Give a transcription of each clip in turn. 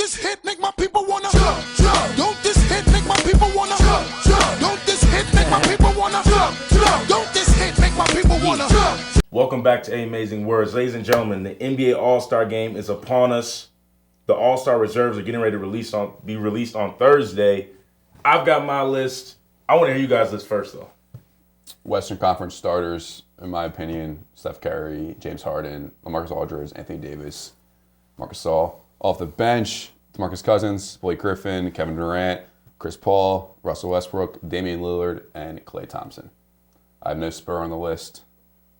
this hit make my people wanna jump, jump. Don't this hit make my people wanna jump, jump. Don't this hit make my people wanna jump, jump. Don't this hit make my people wanna jump. Welcome back to AIMEzing Words. Ladies and gentlemen, the NBA All-Star Game is upon us. The All-Star reserves are getting ready to be released on Thursday. I've got my list. I want to hear you guys' list first, though. Western Conference starters, in my opinion, Steph Curry, James Harden, LaMarcus Aldridge, Anthony Davis, Marcus Gasol. Off the bench, DeMarcus Cousins, Blake Griffin, Kevin Durant, Chris Paul, Russell Westbrook, Damian Lillard, and Klay Thompson. I have no Spur on the list.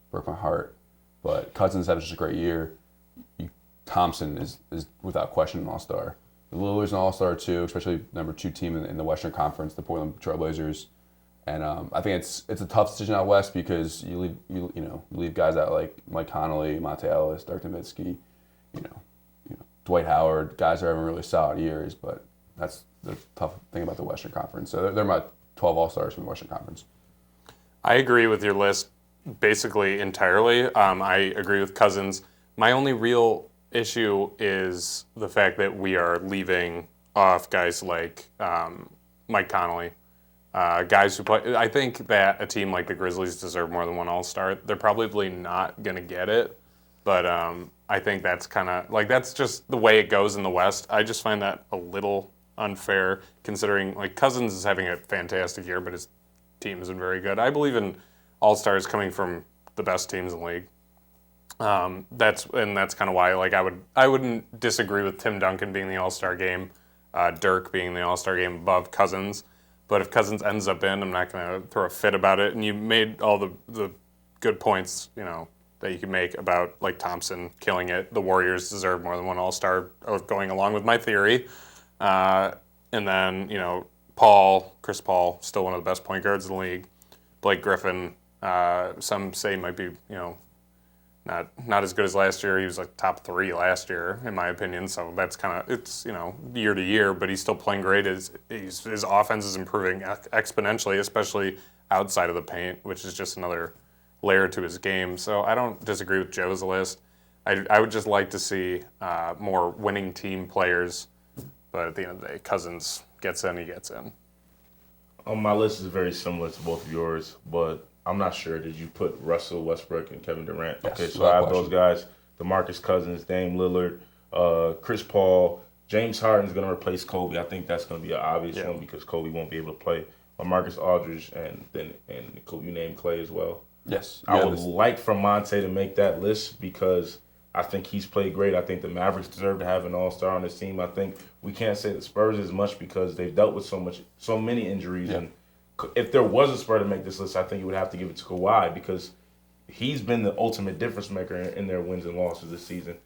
Broke my heart. But Cousins had such a great year. Thompson is without question an all-star. Lillard's an all-star too, especially number 2 team in the Western Conference, the Portland Trailblazers. And I think it's a tough decision out west because you leave guys out like Mike Conley, Monte Ellis, Dirk Nowitzki, Dwight Howard, guys are having really solid years, but that's the tough thing about the Western Conference. So they're my 12 all-stars from the Western Conference. I agree with your list basically entirely. I agree with Cousins. My only real issue is the fact that we are leaving off guys like Mike Conley, guys who play. I think that a team like the Grizzlies deserve more than one All-Star. They're probably not going to get it, but I think that's kind of like that's just the way it goes in the West. I just find that a little unfair considering like Cousins is having a fantastic year, but his team isn't very good. I believe in All-Stars coming from the best teams in the league. That's kind of why like I wouldn't disagree with Tim Duncan being the All-Star game, Dirk being the All-Star game above Cousins. But if Cousins ends up in, I'm not going to throw a fit about it. And you made all the good points, that you could make about like Thompson killing it. The Warriors deserve more than one All-Star, going along with my theory. And then Chris Paul, still one of the best point guards in the league. Blake Griffin, some say might be not as good as last year. He was like top 3 last year, in my opinion. So that's kind of it's year to year, but he's still playing great. His offense is improving exponentially, especially outside of the paint, which is just another layer to his game. So I don't disagree with Joe's list. I would just like to see more winning team players, but at the end of the day, Cousins gets in, he gets in. My list is very similar to both of yours, but I'm not sure. Did you put Russell Westbrook and Kevin Durant? Yes, okay, so I have those guys: DeMarcus Cousins, Dame Lillard, Chris Paul, James Harden's going to replace Kobe. I think that's going to be an obvious one because Kobe won't be able to play. Marcus Aldridge and you named Klay as well. Yes, I would like for Monte to make that list because I think he's played great. I think the Mavericks deserve to have an all-star on this team. I think we can't say the Spurs as much because they've dealt with so many injuries. Yeah. And if there was a Spur to make this list, I think you would have to give it to Kawhi because he's been the ultimate difference maker in their wins and losses this season.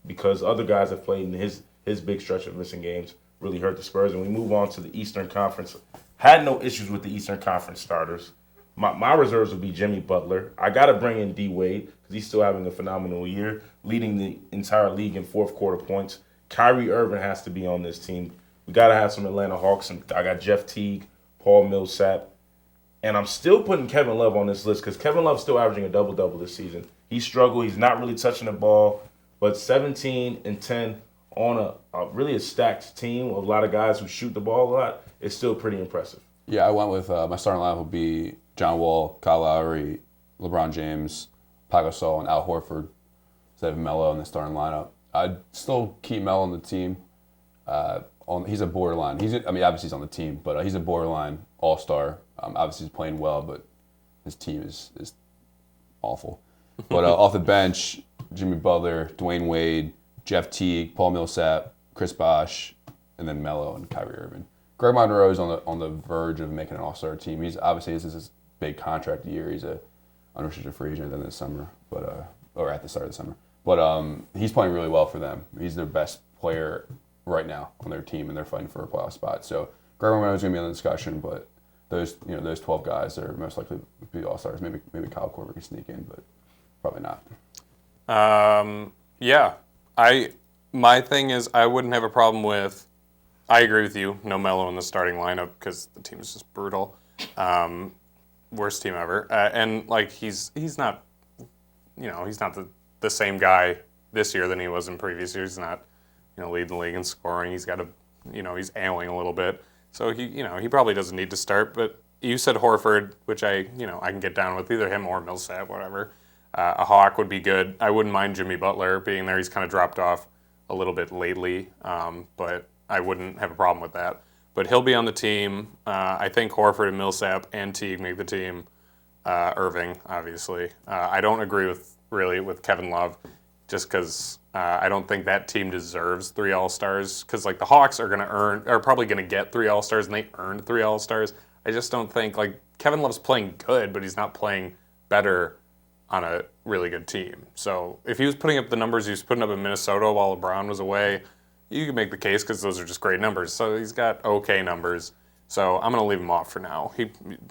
Because other guys have played in his big stretch of missing games really hurt the Spurs. And we move on to the Eastern Conference. Had no issues with the Eastern Conference starters. My reserves would be Jimmy Butler. I got to bring in D. Wade because he's still having a phenomenal year, leading the entire league in fourth quarter points. Kyrie Irving has to be on this team. We got to have some Atlanta Hawks. And I got Jeff Teague, Paul Millsap. And I'm still putting Kevin Love on this list because Kevin Love's still averaging a double-double this season. He struggled. He's not really touching the ball. But 17 and 10 on a really a stacked team of a lot of guys who shoot the ball a lot is still pretty impressive. Yeah, I went with my starting lineup would be John Wall, Kyle Lowry, LeBron James, Pau Gasol, and Al Horford instead of Melo in the starting lineup. I'd still keep Melo on the team. He's a borderline. Obviously he's on the team, but he's a borderline all-star. Obviously he's playing well, but his team is awful. But off the bench, Jimmy Butler, Dwayne Wade, Jeff Teague, Paul Millsap, Chris Bosh, and then Melo and Kyrie Irving. Greg Monroe is on the verge of making an all-star team. He's obviously this is his big contract year. He's a unrestricted free agent in the summer, or at the start of the summer. But he's playing really well for them. He's their best player right now on their team, and they're fighting for a playoff spot. So Greg Monroe is going to be on the discussion, but those 12 guys are most likely to be all-stars. Maybe Kyle Korver can sneak in, but probably not. Yeah. My thing is I wouldn't have a problem with. I agree with you. No Melo in the starting lineup because the team is just brutal. Worst team ever. And like he's not, he's not the same guy this year than he was in previous years. He's not lead the league in scoring. He's got he's ailing a little bit. So he probably doesn't need to start. But you said Horford, which I can get down with, either him or Millsap, whatever. A Hawk would be good. I wouldn't mind Jimmy Butler being there. He's kind of dropped off a little bit lately, but I wouldn't have a problem with that. But he'll be on the team. I think Horford and Millsap and Teague make the team. Irving, obviously. I don't agree with Kevin Love, just because I don't think that team deserves 3 All-Stars. Because the Hawks are probably gonna get 3 All-Stars, and they earned 3 All-Stars. I just don't think Kevin Love's playing good, but he's not playing better on a really good team. So if he was putting up the numbers he was putting up in Minnesota while LeBron was away, you could make the case because those are just great numbers. So he's got okay numbers. So I'm going to leave him off for now.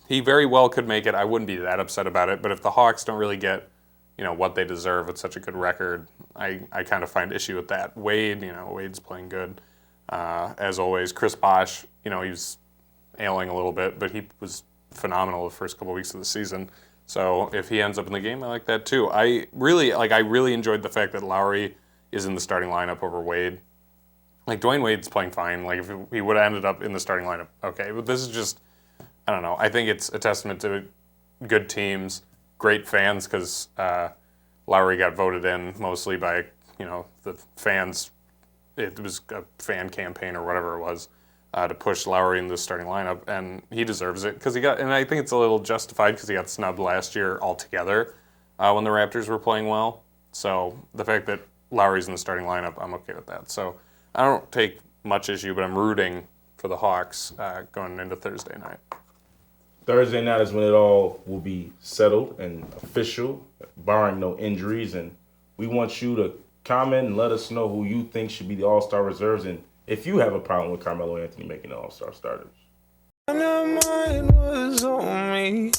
He very well could make it. I wouldn't be that upset about it. But if the Hawks don't really get, what they deserve with such a good record, I kind of find issue with that. Wade, Wade's playing good. As always, Chris Bosh, he was ailing a little bit, but he was phenomenal the first couple weeks of the season. So if he ends up in the game, I like that too. I really enjoyed the fact that Lowry is in the starting lineup over Wade. Dwayne Wade's playing fine. If he would have ended up in the starting lineup, okay. But this is just, I don't know. I think it's a testament to good teams, great fans, because Lowry got voted in mostly by, the fans. It was a fan campaign or whatever it was to push Lowry in the starting lineup, and he deserves it because and I think it's a little justified because he got snubbed last year altogether when the Raptors were playing well. So the fact that Lowry's in the starting lineup, I'm okay with that. So I don't take much issue, but I'm rooting for the Hawks going into Thursday night. Thursday night is when it all will be settled and official, barring no injuries. And we want you to comment and let us know who you think should be the All-Star reserves and if you have a problem with Carmelo Anthony making the All-Star starters. And that mind was on me.